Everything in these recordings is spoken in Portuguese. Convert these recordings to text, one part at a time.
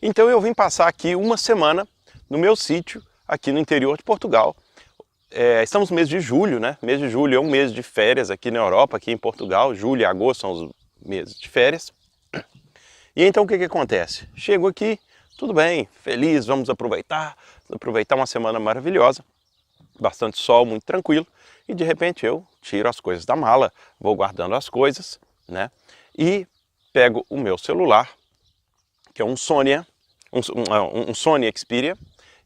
Então eu vim passar aqui uma semana no meu sítio, aqui no interior de Portugal. Estamos no mês de julho, né? Mês de julho é um mês de férias aqui na Europa, aqui em Portugal. Julho e agosto são os meses de férias. E então o que acontece? Chego aqui, tudo bem, feliz, vamos aproveitar uma semana maravilhosa. Bastante sol, muito tranquilo. E de repente eu tiro as coisas da mala, vou guardando as coisas, né? E pego o meu celular, que é um Sony Xperia.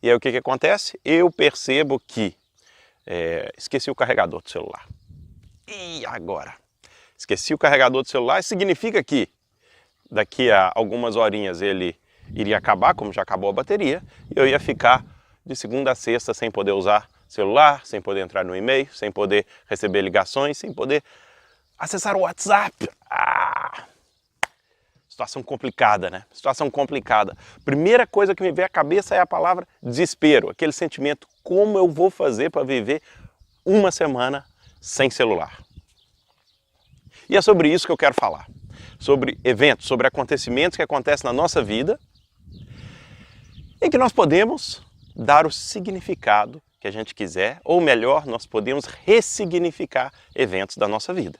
E aí o que acontece? Eu percebo que esqueci o carregador do celular. E agora? Esqueci o carregador do celular, isso significa que daqui a algumas horinhas ele iria acabar, como já acabou a bateria, e eu ia ficar de segunda a sexta sem poder usar celular, sem poder entrar no e-mail, sem poder receber ligações, sem poder acessar o WhatsApp. Situação complicada, né? Situação complicada. Primeira coisa que me vem à cabeça é a palavra desespero, aquele sentimento, como eu vou fazer para viver uma semana sem celular? E é sobre isso que eu quero falar. Sobre eventos, sobre acontecimentos que acontecem na nossa vida e que nós podemos dar o significado que a gente quiser, ou melhor, nós podemos ressignificar eventos da nossa vida.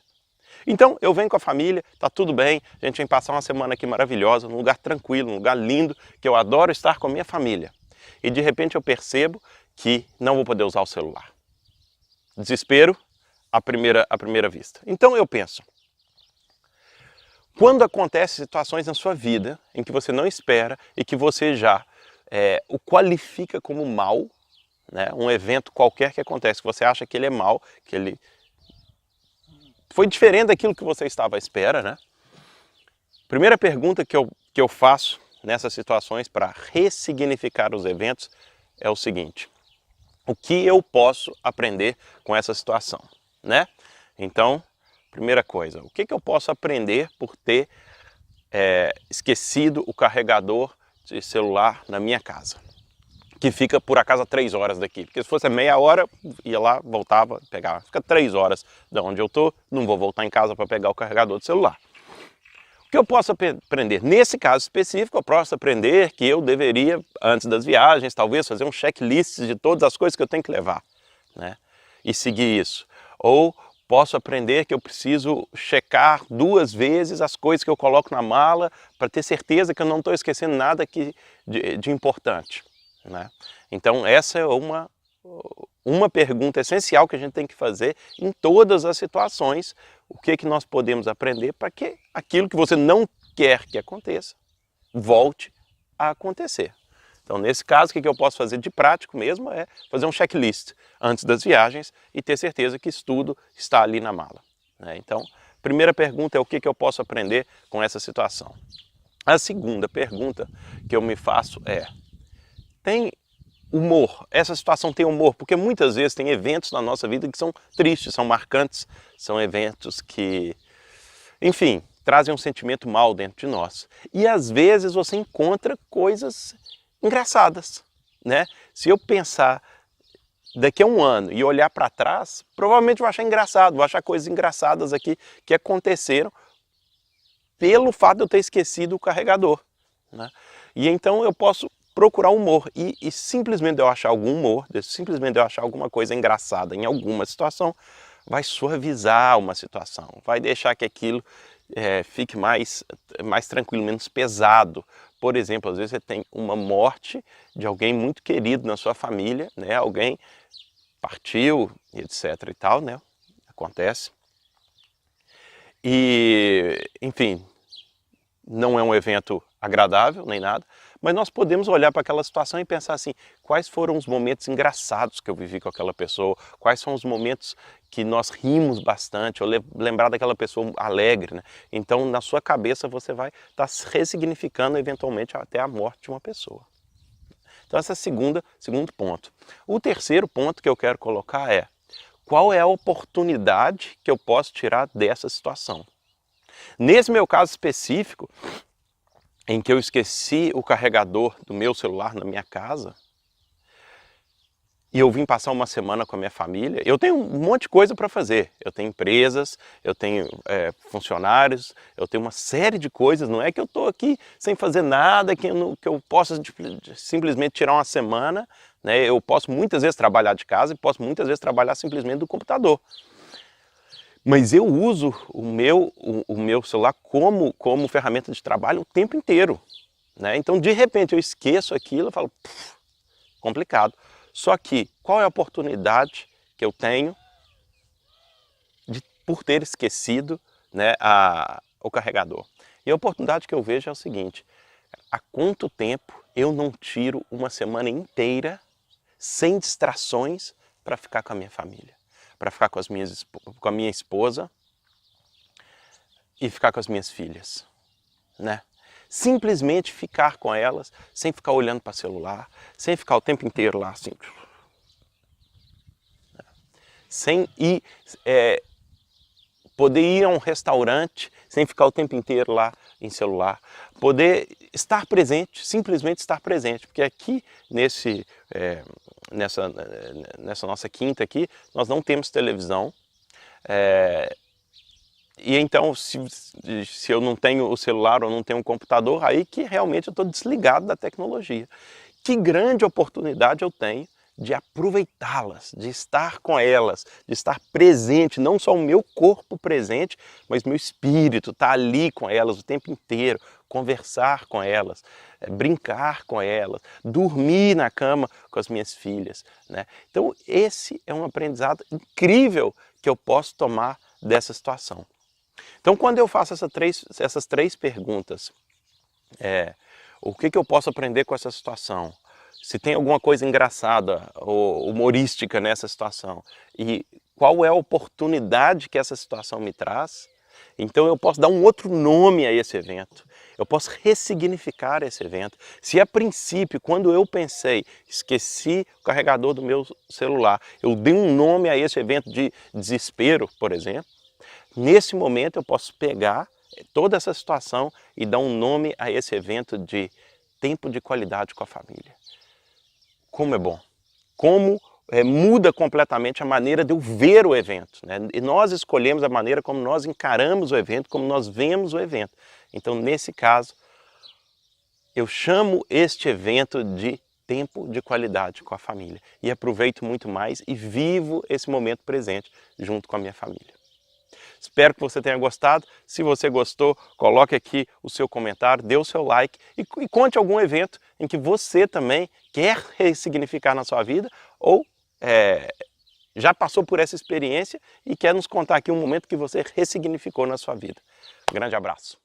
Então, eu venho com a família, tá tudo bem, a gente vem passar uma semana aqui maravilhosa, num lugar tranquilo, num lugar lindo, que eu adoro estar com a minha família. E de repente eu percebo que não vou poder usar o celular. Desespero à primeira vista. Então eu penso, quando acontecem situações na sua vida em que você não espera e que você já o qualifica como mal, né? Um evento qualquer que acontece, que você acha que ele é mal, que ele foi diferente daquilo que você estava à espera, né? Primeira pergunta que eu faço nessas situações para ressignificar os eventos é o seguinte: o que eu posso aprender com essa situação, né? Então, primeira coisa, o que eu posso aprender por ter esquecido o carregador de celular na minha casa? Que fica por acaso a 3 horas daqui, porque se fosse meia hora, ia lá, voltava, pegava. Fica 3 horas de onde eu estou, não vou voltar em casa para pegar o carregador do celular. O que eu posso aprender? Nesse caso específico, eu posso aprender que eu deveria, antes das viagens, talvez fazer um checklist de todas as coisas que eu tenho que levar, né? E seguir isso. Ou posso aprender que eu preciso checar 2 vezes as coisas que eu coloco na mala para ter certeza que eu não estou esquecendo nada de importante, né? Então essa é uma pergunta essencial que a gente tem que fazer em todas as situações. O que nós podemos aprender para que aquilo que você não quer que aconteça volte a acontecer. Então nesse caso, o que eu posso fazer de prático mesmo é fazer um checklist antes das viagens e ter certeza que isso tudo está ali na mala, né? Então, primeira pergunta é o que eu posso aprender com essa situação. A segunda pergunta que eu me faço é: tem humor? Essa situação tem humor? Porque muitas vezes tem eventos na nossa vida que são tristes, são marcantes, são eventos que, enfim, trazem um sentimento mal dentro de nós. E às vezes você encontra coisas engraçadas, né? Se eu pensar daqui a um ano e olhar para trás, provavelmente vou achar engraçado, vou achar coisas engraçadas aqui que aconteceram pelo fato de eu ter esquecido o carregador, né? E então eu posso procurar humor e simplesmente eu achar algum humor, simplesmente eu achar alguma coisa engraçada em alguma situação, vai suavizar uma situação, vai deixar que aquilo fique mais tranquilo, menos pesado. Por exemplo, às vezes você tem uma morte de alguém muito querido na sua família, né? Alguém partiu, etc e tal, né? Acontece. E, enfim, não é um evento agradável nem nada, mas nós podemos olhar para aquela situação e pensar assim: quais foram os momentos engraçados que eu vivi com aquela pessoa, quais são os momentos que nós rimos bastante, ou lembrar daquela pessoa alegre, né? Então na sua cabeça você vai estar ressignificando eventualmente até a morte de uma pessoa. Então esse é o segundo ponto. O terceiro ponto que eu quero colocar é: qual é a oportunidade que eu posso tirar dessa situação? Nesse meu caso específico, em que eu esqueci o carregador do meu celular na minha casa, e eu vim passar uma semana com a minha família, eu tenho um monte de coisa para fazer. Eu tenho empresas, eu tenho funcionários, eu tenho uma série de coisas. Não é que eu estou aqui sem fazer nada, que eu possa simplesmente tirar uma semana, né? Eu posso muitas vezes trabalhar de casa e posso muitas vezes trabalhar simplesmente do computador. Mas eu uso o meu celular como ferramenta de trabalho o tempo inteiro, né? Então, de repente, eu esqueço aquilo e falo, complicado. Só que, qual é a oportunidade que eu tenho por ter esquecido, né, o carregador? E a oportunidade que eu vejo é o seguinte: há quanto tempo eu não tiro uma semana inteira sem distrações para ficar com a minha família, para ficar com a minha esposa e ficar com as minhas filhas, né? Simplesmente ficar com elas, sem ficar olhando para o celular, sem ficar o tempo inteiro lá assim. Sem ir, poder ir a um restaurante, sem ficar o tempo inteiro lá em celular. Poder estar presente, simplesmente estar presente. Porque aqui, nessa nossa quinta aqui, nós não temos televisão. E então, se eu não tenho o celular ou não tenho um computador, aí que realmente eu estou desligado da tecnologia. Que grande oportunidade eu tenho de aproveitá-las, de estar com elas, de estar presente, não só o meu corpo presente, mas meu espírito estar ali com elas o tempo inteiro, conversar com elas, brincar com elas, dormir na cama com as minhas filhas, né? Então esse é um aprendizado incrível que eu posso tomar dessa situação. Então, quando eu faço essas três perguntas, o que eu posso aprender com essa situação? Se tem alguma coisa engraçada ou humorística nessa situação, e qual é a oportunidade que essa situação me traz, então eu posso dar um outro nome a esse evento, eu posso ressignificar esse evento. Se a princípio, quando eu pensei, esqueci o carregador do meu celular, eu dei um nome a esse evento de desespero, por exemplo, nesse momento eu posso pegar toda essa situação e dar um nome a esse evento de tempo de qualidade com a família. Como é bom! Como muda completamente a maneira de eu ver o evento, né? E nós escolhemos a maneira como nós encaramos o evento, como nós vemos o evento. Então, nesse caso, eu chamo este evento de tempo de qualidade com a família. E aproveito muito mais e vivo esse momento presente junto com a minha família. Espero que você tenha gostado. Se você gostou, coloque aqui o seu comentário, dê o seu like e conte algum evento em que você também quer ressignificar na sua vida ou já passou por essa experiência e quer nos contar aqui um momento que você ressignificou na sua vida. Um grande abraço.